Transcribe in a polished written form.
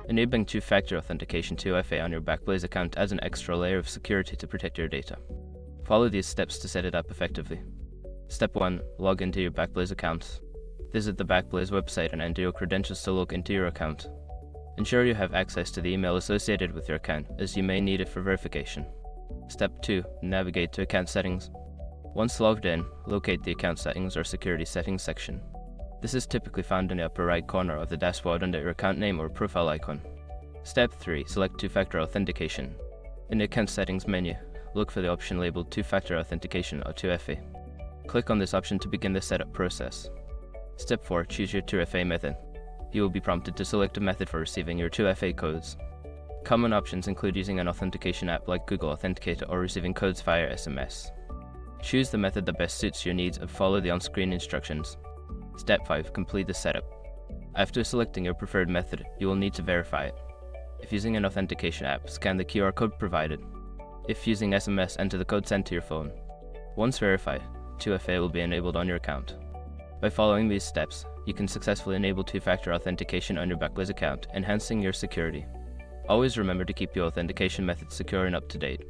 Enabling two-factor authentication 2FA on your Backblaze account adds an extra layer of security to protect your data. Follow these steps to set it up effectively. Step 1. Log into your Backblaze account. Visit the Backblaze website and enter your credentials to log into your account. Ensure you have access to the email associated with your account, as you may need it for verification. Step 2. Navigate to account settings. Once logged in, locate the account settings or security settings section. This is typically found in the upper right corner of the dashboard under your account name or profile icon. Step 3. Select two-factor authentication. In the account settings menu, look for the option labeled two-factor authentication or 2FA. Click on this option to begin the setup process. Step 4. Choose your 2FA method. You will be prompted to select a method for receiving your 2FA codes. Common options include using an authentication app like Google Authenticator or receiving codes via SMS. Choose the method that best suits your needs and follow the on-screen instructions. Step 5. Complete the setup. After selecting your preferred method, you will need to verify it. If using an authentication app, scan the QR code provided. If using SMS, enter the code sent to your phone. Once verified, 2FA will be enabled on your account. By following these steps, you can successfully enable two-factor authentication on your Backblaze account, enhancing your security. Always remember to keep your authentication methods secure and up to date.